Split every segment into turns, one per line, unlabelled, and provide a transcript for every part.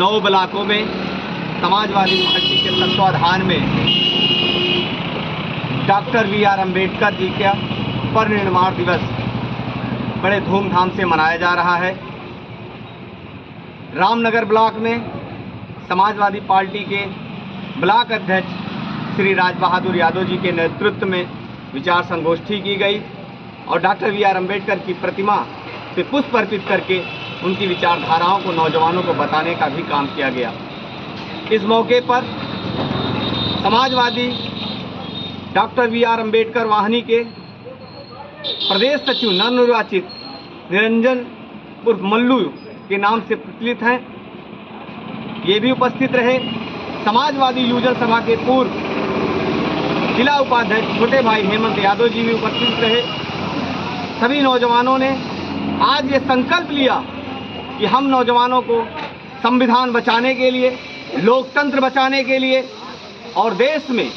9 ब्लॉकों में समाजवादी पार्टी के तत्वाधान में डॉक्टर बी.आर. अम्बेडकर जी का परिनिर्वाण दिवस बड़े धूमधाम से मनाया जा रहा है। रामनगर ब्लॉक में समाजवादी पार्टी के ब्लॉक अध्यक्ष श्री राज बहादुर यादव जी के नेतृत्व में विचार संगोष्ठी की गई और डॉक्टर बी.आर. अम्बेडकर की प्रतिमा से पुष्प अर्पित करके उनकी विचारधाराओं को नौजवानों को बताने का भी काम किया गया। इस मौके पर समाजवादी डॉक्टर बी.आर. अम्बेडकर वाहिनी के प्रदेश सचिव नवनिर्वाचित निरंजन उर्फ मल्लू के नाम से प्रचलित हैं, ये भी उपस्थित रहे। समाजवादी युवजन सभा के पूर्व जिला उपाध्यक्ष छोटे भाई हेमंत यादव जी भी उपस्थित रहे। सभी नौजवानों ने आज ये संकल्प लिया कि हम नौजवानों को संविधान बचाने के लिए, लोकतंत्र बचाने के लिए और देश में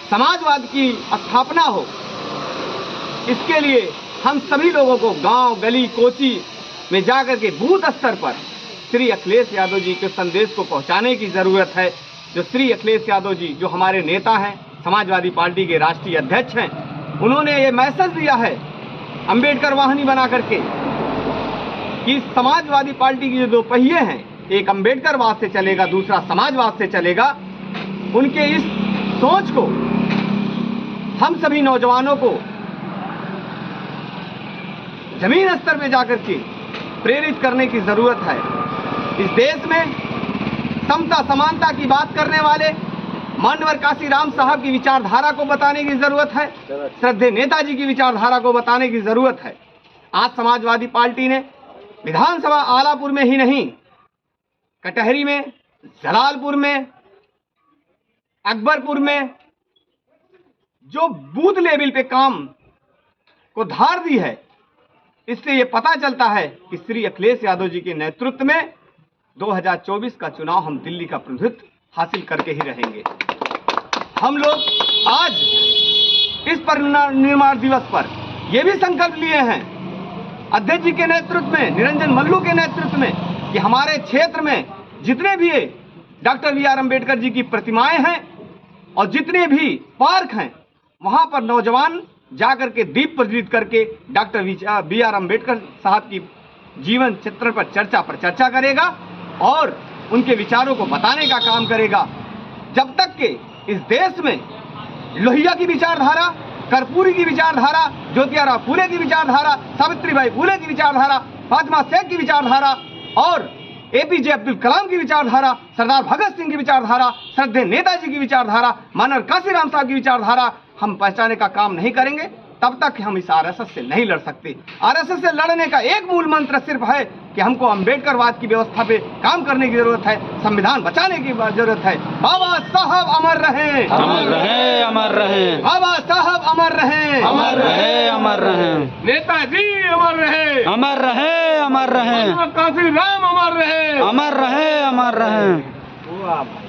समाजवाद की स्थापना हो, इसके लिए हम सभी लोगों को गांव, गली, कोची में जाकर के बूथ स्तर पर श्री अखिलेश यादव जी के संदेश को पहुंचाने की ज़रूरत है। जो श्री अखिलेश यादव जी जो हमारे नेता हैं, समाजवादी पार्टी के राष्ट्रीय अध्यक्ष हैं, उन्होंने ये मैसेज दिया है अम्बेडकर वाहिनी बना करके कि समाजवादी पार्टी की जो दो पहिए हैं, एक अम्बेडकरवाद से चलेगा, दूसरा समाजवाद से चलेगा। उनके इस सोच को हम सभी नौजवानों को जमीन स्तर पे जाकर के प्रेरित करने की ज़रूरत है। इस देश में समता समानता की बात करने वाले मानवर काशीराम साहब की विचारधारा को बताने की ज़रूरत है, श्रद्धेय नेताजी की विचारधारा को बताने की ज़रूरत है। आज समाजवादी पार्टी ने विधानसभा आलापुर में ही नहीं, कटहरी में, जलालपुर में, अकबरपुर में जो बूथ लेवल पे काम को धार दी है, इससे ये पता चलता है कि श्री अखिलेश यादव जी के नेतृत्व में 2024 का चुनाव हम दिल्ली का प्रतिनिधित्व हासिल करके ही रहेंगे। हम लोग आज इस परिनिर्वाण दिवस पर यह भी संकल्प लिए हैं अध्यक्ष जी के नेतृत्व में, निरंजन मल्लू के नेतृत्व में, कि हमारे क्षेत्र में जितने भी डॉक्टर बी.आर. अम्बेडकर जी की प्रतिमाएं हैं और जितने भी पार्क हैं, वहां पर नौजवान जाकर के दीप प्रज्वलित करके डॉक्टर बी.आर. अम्बेडकर साहब की जीवन चित्र पर चर्चा करेगा और उनके विचारों को बताने का काम करेगा। जब तक के इस देश में लोहिया की विचारधारा, कर्पूरी की विचारधारा, ज्योतिराव फूले की विचारधारा, सावित्रीबाई फूले की विचारधारा, फातिमा शेख की विचारधारा और एपीजे अब्दुल कलाम की विचारधारा, सरदार भगत सिंह की विचारधारा, श्रद्धेय नेताजी की विचारधारा, मानव काशीराम साहब की विचारधारा हम पहचाने का काम नहीं करेंगे, तब तक हम इस आरएसएस से नहीं लड़ सकते। आरएसएस से लड़ने का एक मूल मंत्र सिर्फ है कि हमको अम्बेडकरवाद की व्यवस्था पे काम करने की जरूरत है, संविधान बचाने की जरूरत है। बाबा साहब अमर रहे,
अमर रहे, अमर रहे।
बाबा साहब अमर रहे,
अमर रहे, अमर रहे।
नेताजी अमर रहे,
अमर रहे, अमर रहे।
काशीराम अमर रहे,
अमर रहे, अमर रहे।